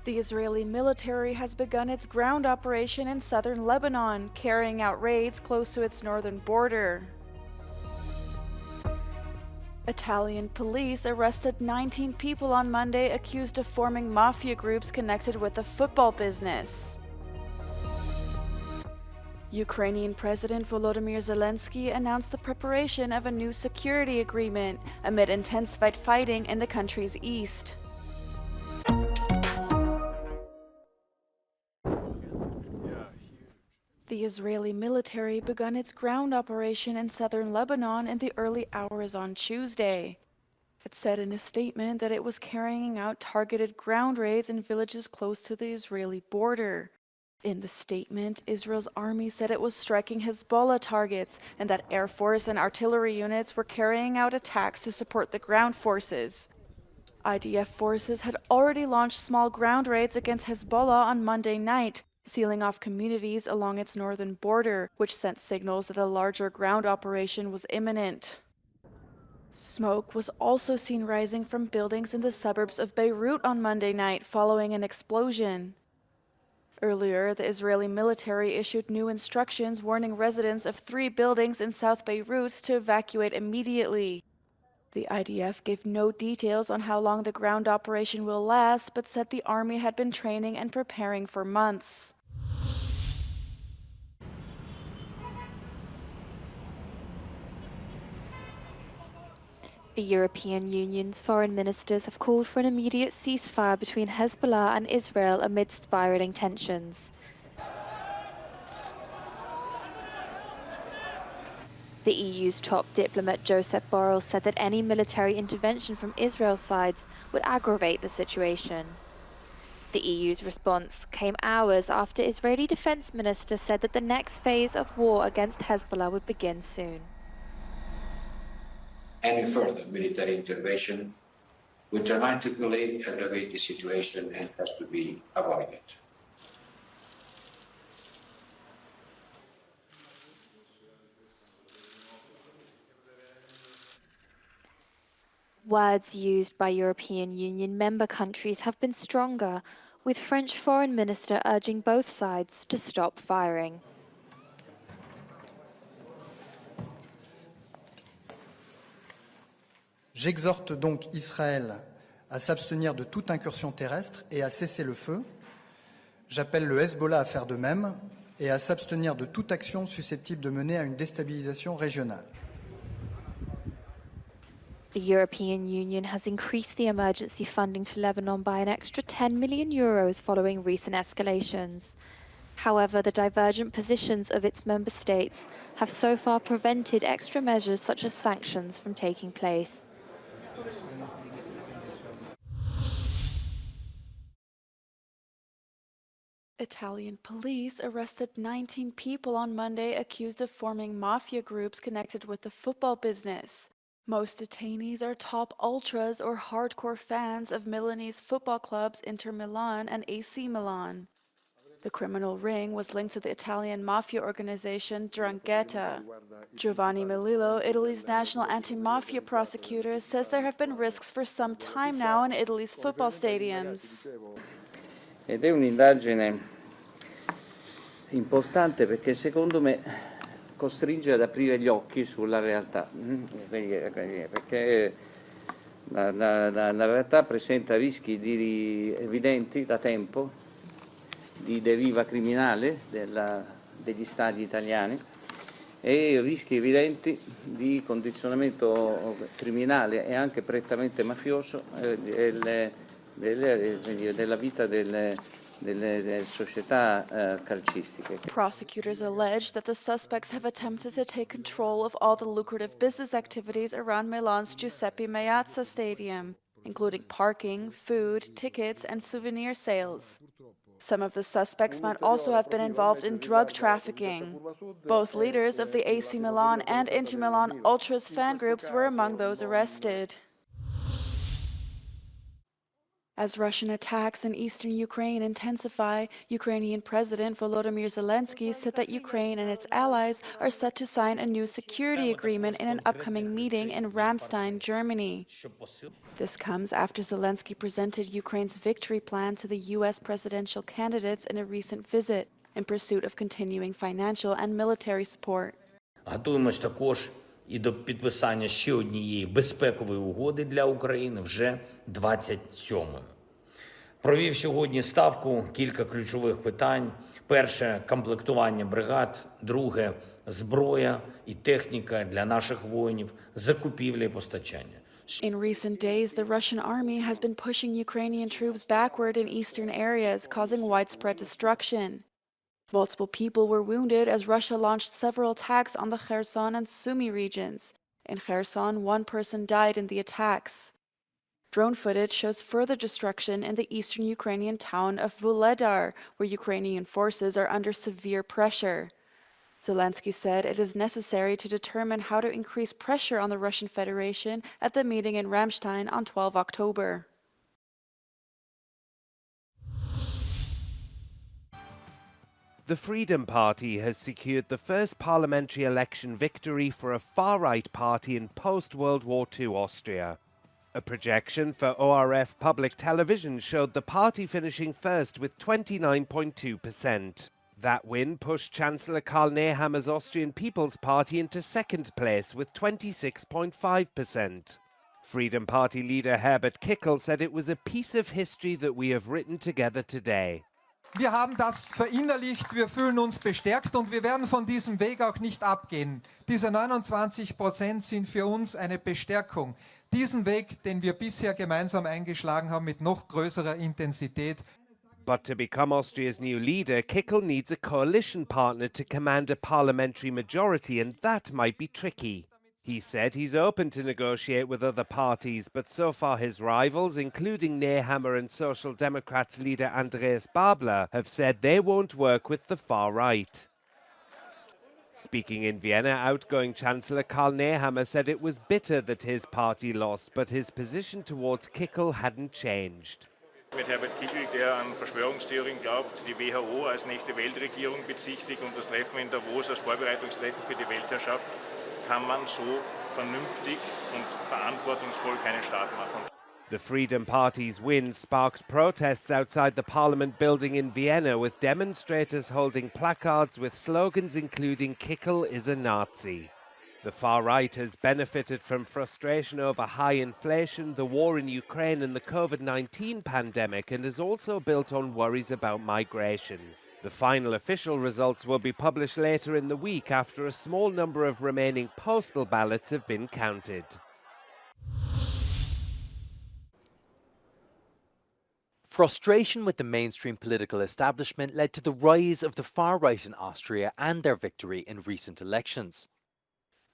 The Israeli military has begun its ground operation in southern Lebanon, carrying out raids close to its northern border. Italian police arrested 19 people on Monday accused of forming mafia groups connected with the football business. Ukrainian President Volodymyr Zelensky announced the preparation of a new security agreement amid intensified fighting in the country's east. The Israeli military began its ground operation in southern Lebanon in the early hours on Tuesday. It said in a statement that it was carrying out targeted ground raids in villages close to the Israeli border. In the statement, Israel's army said it was striking Hezbollah targets and that Air Force and artillery units were carrying out attacks to support the ground forces. IDF forces had already launched small ground raids against Hezbollah on Monday night, sealing off communities along its northern border, which sent signals that a larger ground operation was imminent. Smoke was also seen rising from buildings in the suburbs of Beirut on Monday night following an explosion. Earlier, the Israeli military issued new instructions warning residents of 3 buildings in South Beirut to evacuate immediately. The IDF gave no details on how long the ground operation will last, but said the army had been training and preparing for months. The European Union's foreign ministers have called for an immediate ceasefire between Hezbollah and Israel amid spiraling tensions. The EU's top diplomat Josep Borrell said that any military intervention from Israel's side would aggravate the situation. The EU's response came hours after Israeli Defense Minister said that the next phase of war against Hezbollah would begin soon. Any further military intervention would dramatically aggravate the situation and has to be avoided. Words used by European Union member countries have been stronger, with French Foreign Minister urging both sides to stop firing. J'exhorte donc Israël à s'abstenir de toute incursion terrestre et à cesser le feu. J'appelle le Hezbollah à faire de même et à s'abstenir de toute action susceptible de mener à une déstabilisation régionale. The European Union has increased the emergency funding to Lebanon by an extra 10 million euros following recent escalations. However, the divergent positions of its member states have so far prevented extra measures such as sanctions from taking place. Italian police arrested 19 people on Monday accused of forming mafia groups connected with the football business. Most detainees are top ultras or hardcore fans of Milanese football clubs Inter Milan and AC Milan. The criminal ring was linked to the Italian mafia organization 'Ndrangheta. Giovanni Melillo, Italy's national anti-mafia prosecutor, says there have been risks for some time now in Italy's football stadiums. Ed è un'indagine importante perché secondo me costringe ad aprire gli occhi sulla realtà, perché la realtà presenta rischi evidenti da tempo di deriva criminale degli stadi italiani e rischi evidenti di condizionamento criminale e anche prettamente mafioso della vita delle società calcistiche. Prosecutors allege that the suspects have attempted to take control of all the lucrative business activities around Milan's Giuseppe Meazza Stadium, including parking, food, tickets, and souvenir sales. Some of the suspects might also have been involved in drug trafficking. Both leaders of the AC Milan and Inter Milan Ultras fan groups were among those arrested. As Russian attacks in eastern Ukraine intensify, Ukrainian President Volodymyr Zelensky said that Ukraine and its allies are set to sign a new security agreement in an upcoming meeting in Ramstein, Germany. This comes after Zelensky presented Ukraine's victory plan to the U.S. presidential candidates in a recent visit in pursuit of continuing financial and military support. Готуємось також і до підписання ще однієї безпекової угоди для України вже 27-ї. Провів сьогодні ставку кілька ключових питань. Перше – комплектування бригад. Друге – зброя і техніка для наших воїнів, закупівля і постачання. In recent days, the Russian army has been pushing Ukrainian troops backward in eastern areas, causing widespread destruction. Multiple people were wounded as Russia launched several attacks on the Kherson and Sumy regions. In Kherson, one person died in the attacks. Drone footage shows further destruction in the eastern Ukrainian town of Vuhledar, where Ukrainian forces are under severe pressure. Zelensky said it is necessary to determine how to increase pressure on the Russian Federation at the meeting in Ramstein on 12 October. The Freedom Party has secured the first parliamentary election victory for a far-right party in post-World War II Austria. A projection for ORF public television showed the party finishing first with 29.2%. That win pushed Chancellor Karl Nehammer's Austrian People's Party into second place with 26.5%. Freedom Party leader Herbert Kickl said it was a piece of history that we have written together today. Wir haben das verinnerlicht, wir fühlen uns bestärkt und wir werden von diesem Weg auch nicht abgehen. Diese 29% sind für uns eine Bestärkung. Diesen Weg, den wir bisher gemeinsam eingeschlagen haben, mit noch größerer Intensität. But to become Austria's new leader, Kickl needs a coalition partner to command a parliamentary majority, and that might be tricky. He said he's open to negotiate with other parties, but so far his rivals, including Nehammer and Social Democrats leader Andreas Babler, have said they won't work with the far right. Speaking in Vienna, outgoing Chancellor Karl Nehammer said it was bitter that his party lost, but his position towards Kickl hadn't changed. Mit Herbert Kickl, der an Verschwörungstheorien glaubt, die WHO als nächste Weltregierung bezichtigt und das Treffen in Davos als Vorbereitungstreffen für die Weltherrschaft, kann man so vernünftig und verantwortungsvoll keinen Staat machen. The Freedom Party's win sparked protests outside the Parliament building in Vienna, with demonstrators holding placards with slogans including "Kickl is a Nazi." The far right has benefited from frustration over high inflation, the war in Ukraine and the COVID-19 pandemic, and is also built on worries about migration. The final official results will be published later in the week after a small number of remaining postal ballots have been counted. Frustration with the mainstream political establishment led to the rise of the far right in Austria and their victory in recent elections.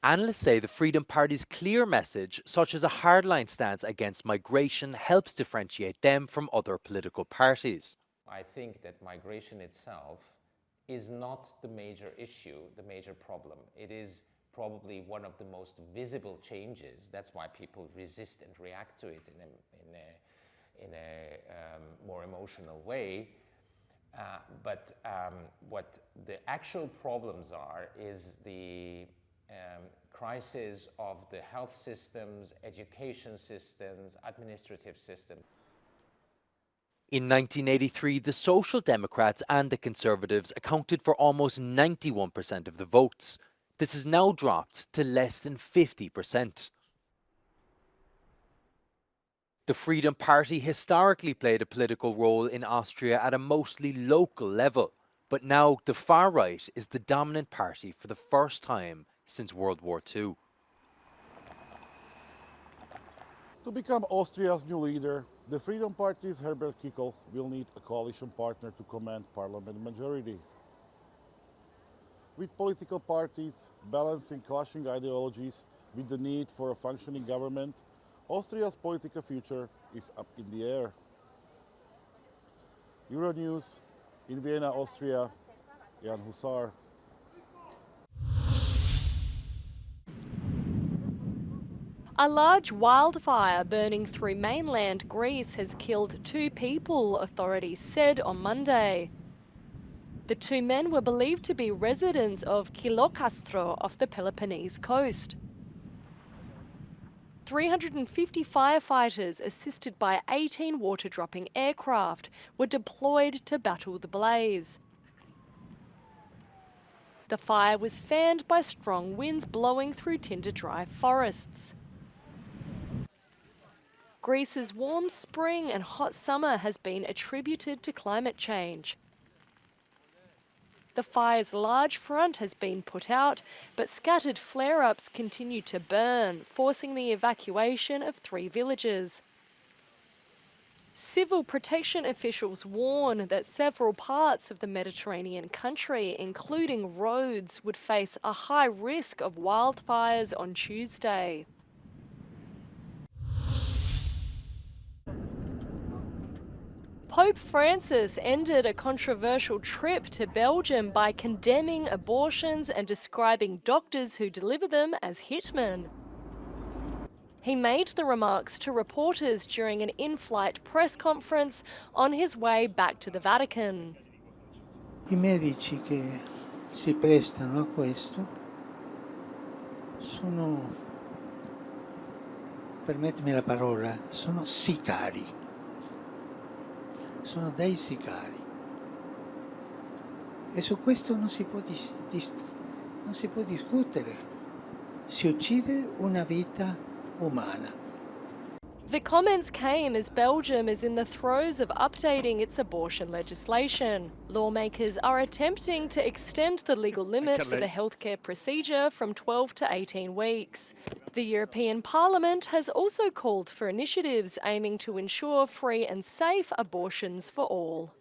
Analysts say the Freedom Party's clear message, such as a hardline stance against migration, helps differentiate them from other political parties. I think that migration itself is not the major issue, the major problem. It is probably one of the most visible changes. That's why people resist and react to it in a more emotional way. But what the actual problems are is the crisis of the health systems, education systems, administrative systems. In 1983, the Social Democrats and the Conservatives accounted for almost 91% of the votes. This has now dropped to less than 50%. The Freedom Party historically played a political role in Austria at a mostly local level, but now the far right is the dominant party for the first time since World War II. To become Austria's new leader, the Freedom Party's Herbert Kickl will need a coalition partner to command parliament majority. With political parties balancing clashing ideologies with the need for a functioning government, Austria's political future is up in the air. Euronews, in Vienna, Austria, Jan Husar. A large wildfire burning through mainland Greece has killed 2 people, authorities said on Monday. The 2 men were believed to be residents of Kylokastro off the Peloponnese coast. 350 firefighters, assisted by 18 water-dropping aircraft, were deployed to battle the blaze. The fire was fanned by strong winds blowing through tinder-dry forests. Greece's warm spring and hot summer has been attributed to climate change. The fire's large front has been put out, but scattered flare-ups continue to burn, forcing the evacuation of 3 villages. Civil protection officials warn that several parts of the Mediterranean country, including roads, would face a high risk of wildfires on Tuesday. Pope Francis ended a controversial trip to Belgium by condemning abortions and describing doctors who deliver them as hitmen. He made the remarks to reporters during an in-flight press conference on his way back to the Vatican. I medici che si prestano a questo sono, permettimi la parola, sono sicari. Sono dei sicari. E su questo non si può discutere. Si uccide una vita umana. The comments came as Belgium is in the throes of updating its abortion legislation. Lawmakers are attempting to extend the legal limit for the healthcare procedure from 12 to 18 weeks. The European Parliament has also called for initiatives aiming to ensure free and safe abortions for all.